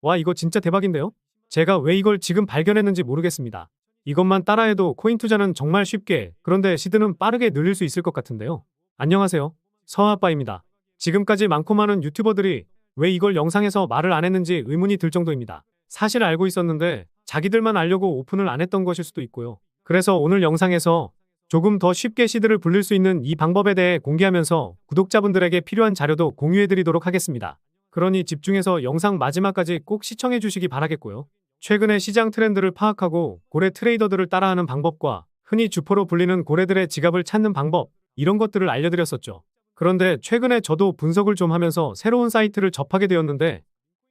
와, 이거 진짜 대박인데요? 제가 왜 이걸 지금 발견했는지 모르겠습니다. 이것만 따라해도 코인 투자는 정말 쉽게, 그런데 시드는 빠르게 늘릴 수 있을 것 같은데요. 안녕하세요. 서아빠입니다. 지금까지 많고 많은 유튜버들이 왜 이걸 영상에서 말을 안 했는지 의문이 들 정도입니다. 사실 알고 있었는데 자기들만 알려고 오픈을 안 했던 것일 수도 있고요. 그래서 오늘 영상에서 조금 더 쉽게 시드를 불릴 수 있는 이 방법에 대해 공개하면서 구독자분들에게 필요한 자료도 공유해드리도록 하겠습니다. 그러니 집중해서 영상 마지막까지 꼭 시청해 주시기 바라겠고요. 최근의 시장 트렌드를 파악하고 고래 트레이더들을 따라하는 방법과 흔히 주포로 불리는 고래들의 지갑을 찾는 방법, 이런 것들을 알려드렸었죠. 그런데 최근에 저도 분석을 좀 하면서 새로운 사이트를 접하게 되었는데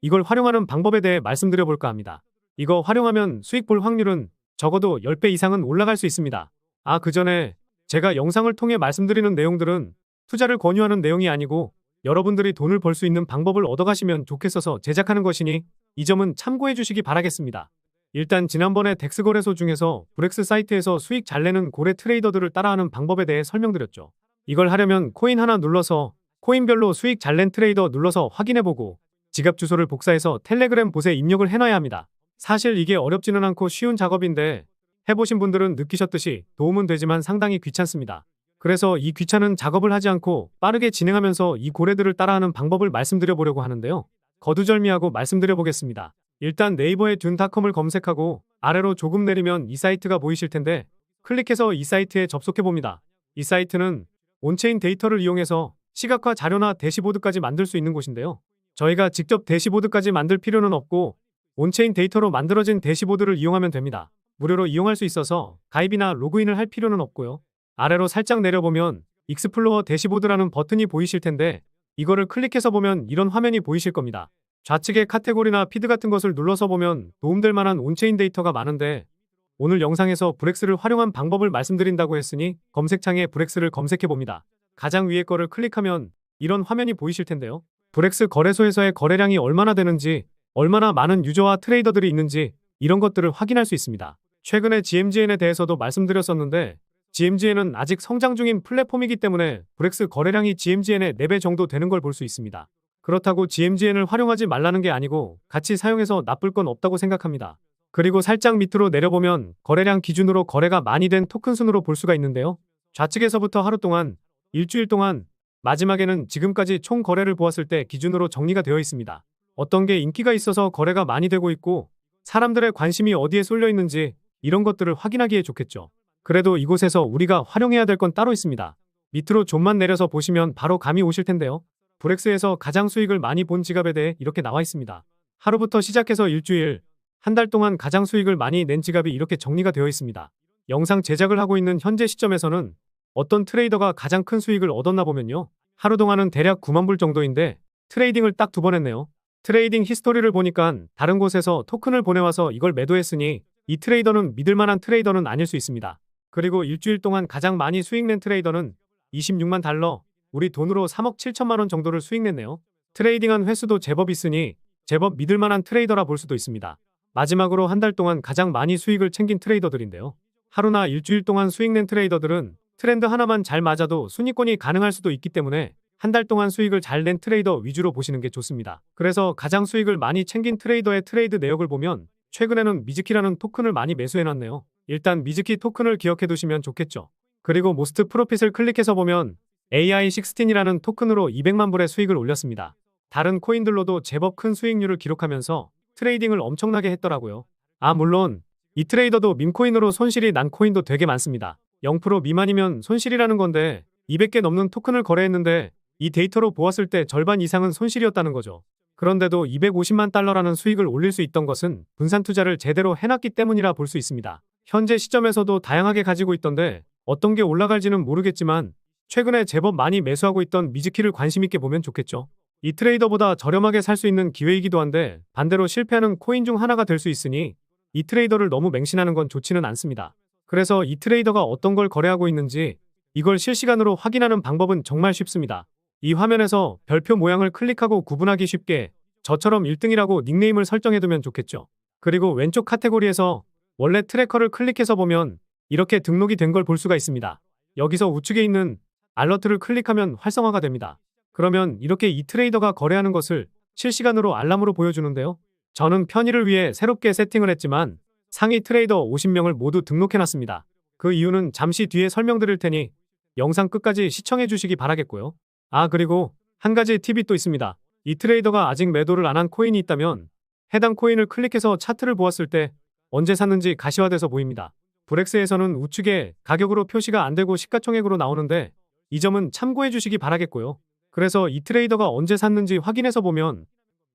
이걸 활용하는 방법에 대해 말씀드려볼까 합니다. 이거 활용하면 수익 볼 확률은 적어도 10배 이상은 올라갈 수 있습니다. 그 전에 제가 영상을 통해 말씀드리는 내용들은 투자를 권유하는 내용이 아니고 여러분들이 돈을 벌 수 있는 방법을 얻어가시면 좋겠어서 제작하는 것이니 이 점은 참고해 주시기 바라겠습니다. 일단 지난번에 덱스 거래소 중에서 브렉스 사이트에서 수익 잘 내는 고래 트레이더들을 따라하는 방법에 대해 설명드렸죠. 이걸 하려면 코인 하나 눌러서 코인별로 수익 잘 낸 트레이더 눌러서 확인해보고 지갑 주소를 복사해서 텔레그램 봇에 입력을 해놔야 합니다. 사실 이게 어렵지는 않고 쉬운 작업인데 해보신 분들은 느끼셨듯이 도움은 되지만 상당히 귀찮습니다. 그래서 이 귀찮은 작업을 하지 않고 빠르게 진행하면서 이 고래들을 따라하는 방법을 말씀드려보려고 하는데요. 거두절미하고 말씀드려보겠습니다. 일단 네이버에 듄닷컴을 검색하고 아래로 조금 내리면 이 사이트가 보이실 텐데 클릭해서 이 사이트에 접속해봅니다. 이 사이트는 온체인 데이터를 이용해서 시각화 자료나 대시보드까지 만들 수 있는 곳인데요. 저희가 직접 대시보드까지 만들 필요는 없고 온체인 데이터로 만들어진 대시보드를 이용하면 됩니다. 무료로 이용할 수 있어서 가입이나 로그인을 할 필요는 없고요. 아래로 살짝 내려보면 익스플로어 대시보드라는 버튼이 보이실 텐데 이거를 클릭해서 보면 이런 화면이 보이실 겁니다. 좌측에 카테고리나 피드 같은 것을 눌러서 보면 도움될 만한 온체인 데이터가 많은데 오늘 영상에서 브렉스를 활용한 방법을 말씀드린다고 했으니 검색창에 브렉스를 검색해봅니다. 가장 위에 거를 클릭하면 이런 화면이 보이실 텐데요. 브렉스 거래소에서의 거래량이 얼마나 되는지, 얼마나 많은 유저와 트레이더들이 있는지 이런 것들을 확인할 수 있습니다. 최근에 GMGN에 대해서도 말씀드렸었는데 GMGN은 아직 성장 중인 플랫폼이기 때문에 브렉스 거래량이 GMGN의 4배 정도 되는 걸 볼 수 있습니다. 그렇다고 GMGN을 활용하지 말라는 게 아니고 같이 사용해서 나쁠 건 없다고 생각합니다. 그리고 살짝 밑으로 내려보면 거래량 기준으로 거래가 많이 된 토큰 순으로 볼 수가 있는데요. 좌측에서부터 하루 동안, 일주일 동안, 마지막에는 지금까지 총 거래를 보았을 때 기준으로 정리가 되어 있습니다. 어떤 게 인기가 있어서 거래가 많이 되고 있고 사람들의 관심이 어디에 쏠려 있는지 이런 것들을 확인하기에 좋겠죠. 그래도 이곳에서 우리가 활용해야 될 건 따로 있습니다. 밑으로 좀만 내려서 보시면 바로 감이 오실 텐데요. 브렉스에서 가장 수익을 많이 본 지갑에 대해 이렇게 나와 있습니다. 하루부터 시작해서 일주일, 한 달 동안 가장 수익을 많이 낸 지갑이 이렇게 정리가 되어 있습니다. 영상 제작을 하고 있는 현재 시점에서는 어떤 트레이더가 가장 큰 수익을 얻었나 보면요. 하루 동안은 대략 9만 불 정도인데 트레이딩을 딱 2번 했네요. 트레이딩 히스토리를 보니까 다른 곳에서 토큰을 보내와서 이걸 매도했으니 이 트레이더는 믿을만한 트레이더는 아닐 수 있습니다. 그리고 일주일 동안 가장 많이 수익 낸 트레이더는 26만 달러, 우리 돈으로 3억 7천만 원 정도를 수익 냈네요. 트레이딩한 횟수도 제법 있으니 제법 믿을만한 트레이더라 볼 수도 있습니다. 마지막으로 한 달 동안 가장 많이 수익을 챙긴 트레이더들인데요. 하루나 일주일 동안 수익 낸 트레이더들은 트렌드 하나만 잘 맞아도 순위권이 가능할 수도 있기 때문에 한 달 동안 수익을 잘 낸 트레이더 위주로 보시는 게 좋습니다. 그래서 가장 수익을 많이 챙긴 트레이더의 트레이드 내역을 보면 최근에는 미즈키라는 토큰을 많이 매수해놨네요. 일단 미즈키 토큰을 기억해 두시면 좋겠죠. 그리고 모스트 프로핏을 클릭해서 보면 AI16이라는 토큰으로 200만 불의 수익을 올렸습니다. 다른 코인들로도 제법 큰 수익률을 기록하면서 트레이딩을 엄청나게 했더라고요. 물론 이 트레이더도 밈코인으로 손실이 난 코인도 되게 많습니다. 0% 미만이면 손실이라는 건데 200개 넘는 토큰을 거래했는데 이 데이터로 보았을 때 절반 이상은 손실이었다는 거죠. 그런데도 250만 달러라는 수익을 올릴 수 있던 것은 분산 투자를 제대로 해놨기 때문이라 볼 수 있습니다. 현재 시점에서도 다양하게 가지고 있던데 어떤 게 올라갈지는 모르겠지만 최근에 제법 많이 매수하고 있던 미즈키를 관심있게 보면 좋겠죠. 이 트레이더보다 저렴하게 살 수 있는 기회이기도 한데 반대로 실패하는 코인 중 하나가 될 수 있으니 이 트레이더를 너무 맹신하는 건 좋지는 않습니다. 그래서 이 트레이더가 어떤 걸 거래하고 있는지 이걸 실시간으로 확인하는 방법은 정말 쉽습니다. 이 화면에서 별표 모양을 클릭하고 구분하기 쉽게 저처럼 1등이라고 닉네임을 설정해두면 좋겠죠. 그리고 왼쪽 카테고리에서 원래 트래커를 클릭해서 보면 이렇게 등록이 된 걸 볼 수가 있습니다. 여기서 우측에 있는 알러트를 클릭하면 활성화가 됩니다. 그러면 이렇게 이 트레이더가 거래하는 것을 실시간으로 알람으로 보여주는데요. 저는 편의를 위해 새롭게 세팅을 했지만 상위 트레이더 50명을 모두 등록해놨습니다. 그 이유는 잠시 뒤에 설명드릴 테니 영상 끝까지 시청해 주시기 바라겠고요. 아, 그리고 한 가지 팁이 또 있습니다. 이 트레이더가 아직 매도를 안 한 코인이 있다면 해당 코인을 클릭해서 차트를 보았을 때 언제 샀는지 가시화돼서 보입니다. 브렉스에서는 우측에 가격으로 표시가 안 되고 시가총액으로 나오는데 이 점은 참고해 주시기 바라겠고요. 그래서 이 트레이더가 언제 샀는지 확인해서 보면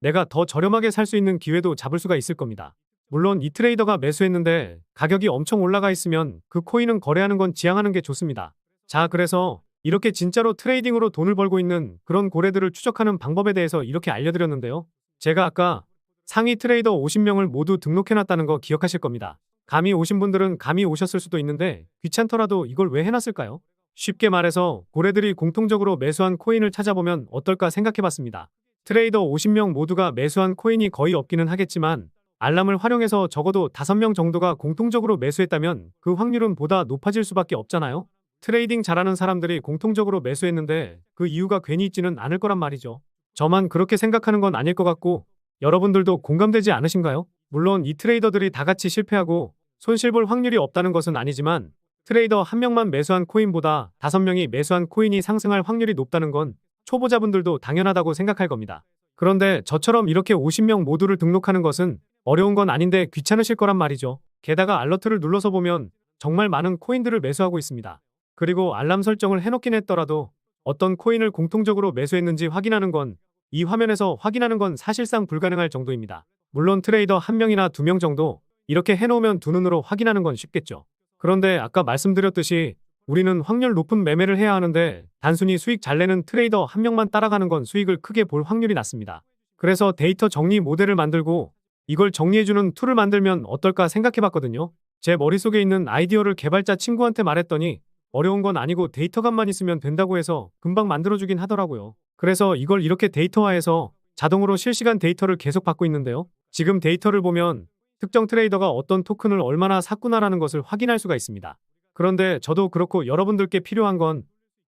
내가 더 저렴하게 살 수 있는 기회도 잡을 수가 있을 겁니다. 물론 이 트레이더가 매수했는데 가격이 엄청 올라가 있으면 그 코인은 거래하는 건 지양하는 게 좋습니다. 자, 그래서 이렇게 진짜로 트레이딩으로 돈을 벌고 있는 그런 고래들을 추적하는 방법에 대해서 이렇게 알려드렸는데요. 제가 아까 상위 트레이더 50명을 모두 등록해놨다는 거 기억하실 겁니다. 감이 오신 분들은 감이 오셨을 수도 있는데 귀찮더라도 이걸 왜 해놨을까요? 쉽게 말해서 고래들이 공통적으로 매수한 코인을 찾아보면 어떨까 생각해봤습니다. 트레이더 50명 모두가 매수한 코인이 거의 없기는 하겠지만 알람을 활용해서 적어도 5명 정도가 공통적으로 매수했다면 그 확률은 보다 높아질 수밖에 없잖아요. 트레이딩 잘하는 사람들이 공통적으로 매수했는데 그 이유가 괜히 있지는 않을 거란 말이죠. 저만 그렇게 생각하는 건 아닐 것 같고 여러분들도 공감되지 않으신가요? 물론 이 트레이더들이 다 같이 실패하고 손실 볼 확률이 없다는 것은 아니지만 트레이더 한 명만 매수한 코인보다 5명이 매수한 코인이 상승할 확률이 높다는 건 초보자분들도 당연하다고 생각할 겁니다. 그런데 저처럼 이렇게 50명 모두를 등록하는 것은 어려운 건 아닌데 귀찮으실 거란 말이죠. 게다가 알러트를 눌러서 보면 정말 많은 코인들을 매수하고 있습니다. 그리고 알람 설정을 해놓긴 했더라도 어떤 코인을 공통적으로 매수했는지 확인하는 건 이 화면에서 확인하는 건 사실상 불가능할 정도입니다. 물론 트레이더 1명이나 2명 정도 이렇게 해놓으면 두 눈으로 확인하는 건 쉽겠죠. 그런데 아까 말씀드렸듯이 우리는 확률 높은 매매를 해야 하는데 단순히 수익 잘 내는 트레이더 1명만 따라가는 건 수익을 크게 볼 확률이 낮습니다. 그래서 데이터 정리 모델을 만들고 이걸 정리해주는 툴을 만들면 어떨까 생각해봤거든요. 제 머릿속에 있는 아이디어를 개발자 친구한테 말했더니 어려운 건 아니고 데이터감만 있으면 된다고 해서 금방 만들어주긴 하더라고요. 그래서 이걸 이렇게 데이터화해서 자동으로 실시간 데이터를 계속 받고 있는데요. 지금 데이터를 보면 특정 트레이더가 어떤 토큰을 얼마나 샀구나라는 것을 확인할 수가 있습니다. 그런데 저도 그렇고 여러분들께 필요한 건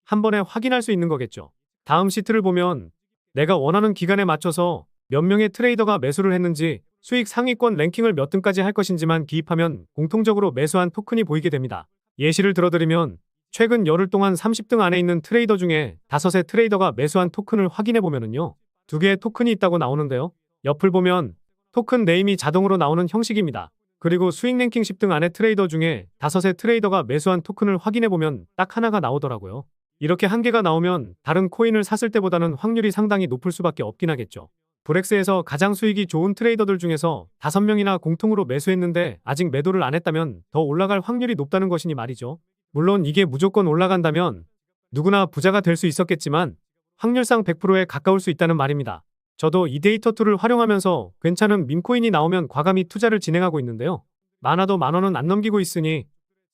한 번에 확인할 수 있는 거겠죠. 다음 시트를 보면 내가 원하는 기간에 맞춰서 몇 명의 트레이더가 매수를 했는지 수익 상위권 랭킹을 몇 등까지 할 것인지만 기입하면 공통적으로 매수한 토큰이 보이게 됩니다. 예시를 들어드리면 최근 열흘 동안 30등 안에 있는 트레이더 중에 5의 트레이더가 매수한 토큰을 확인해 보면은요. 2개의 토큰이 있다고 나오는데요. 옆을 보면 토큰 네임이 자동으로 나오는 형식입니다. 그리고 수익 랭킹 10등 안에 트레이더 중에 5의 트레이더가 매수한 토큰을 확인해 보면 딱 하나가 나오더라고요. 이렇게 한 개가 나오면 다른 코인을 샀을 때보다는 확률이 상당히 높을 수밖에 없긴 하겠죠. 브렉스에서 가장 수익이 좋은 트레이더들 중에서 5명이나 공통으로 매수했는데 아직 매도를 안 했다면 더 올라갈 확률이 높다는 것이니 말이죠. 물론 이게 무조건 올라간다면 누구나 부자가 될 수 있었겠지만 확률상 100%에 가까울 수 있다는 말입니다. 저도 이 데이터 툴을 활용하면서 괜찮은 밈코인이 나오면 과감히 투자를 진행하고 있는데요. 많아도 10,000원은 안 넘기고 있으니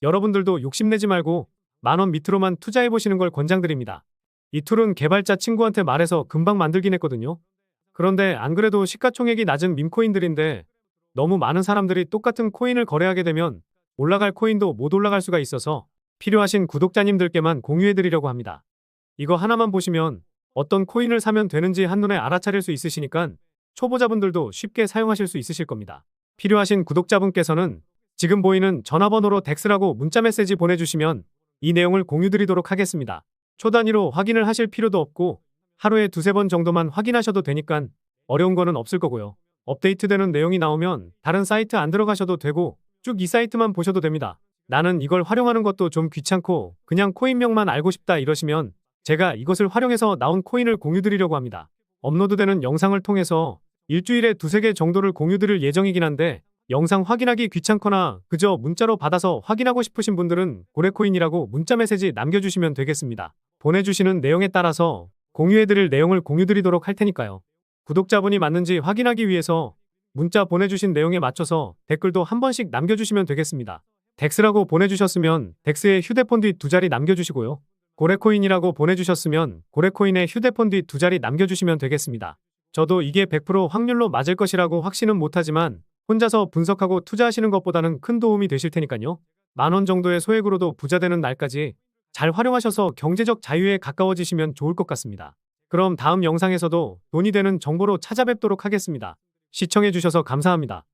여러분들도 욕심내지 말고 10,000원 밑으로만 투자해보시는 걸 권장드립니다. 이 툴은 개발자 친구한테 말해서 금방 만들긴 했거든요. 그런데 안 그래도 시가총액이 낮은 밈코인들인데 너무 많은 사람들이 똑같은 코인을 거래하게 되면 올라갈 코인도 못 올라갈 수가 있어서 필요하신 구독자님들께만 공유해드리려고 합니다. 이거 하나만 보시면 어떤 코인을 사면 되는지 한눈에 알아차릴 수 있으시니까 초보자분들도 쉽게 사용하실 수 있으실 겁니다. 필요하신 구독자분께서는 지금 보이는 전화번호로 덱스라고 문자메시지 보내주시면 이 내용을 공유드리도록 하겠습니다. 초 단위로 확인을 하실 필요도 없고 하루에 2-3번 정도만 확인하셔도 되니까 어려운 거는 없을 거고요. 업데이트되는 내용이 나오면 다른 사이트 안 들어가셔도 되고 쭉 이 사이트만 보셔도 됩니다. 나는 이걸 활용하는 것도 좀 귀찮고 그냥 코인명만 알고 싶다 이러시면 제가 이것을 활용해서 나온 코인을 공유드리려고 합니다. 업로드되는 영상을 통해서 일주일에 2-3개 정도를 공유드릴 예정이긴 한데 영상 확인하기 귀찮거나 그저 문자로 받아서 확인하고 싶으신 분들은 고래코인이라고 문자 메시지 남겨주시면 되겠습니다. 보내주시는 내용에 따라서 공유해드릴 내용을 공유드리도록 할 테니까요. 구독자분이 맞는지 확인하기 위해서 문자 보내주신 내용에 맞춰서 댓글도 한 번씩 남겨주시면 되겠습니다. 덱스라고 보내주셨으면 덱스의 휴대폰 뒤 2자리 남겨주시고요. 고래코인이라고 보내주셨으면 고래코인의 휴대폰 뒤 2자리 남겨주시면 되겠습니다. 저도 이게 100% 확률로 맞을 것이라고 확신은 못하지만 혼자서 분석하고 투자하시는 것보다는 큰 도움이 되실 테니까요. 10,000원 정도의 소액으로도 부자 되는 날까지 잘 활용하셔서 경제적 자유에 가까워지시면 좋을 것 같습니다. 그럼 다음 영상에서도 돈이 되는 정보로 찾아뵙도록 하겠습니다. 시청해주셔서 감사합니다.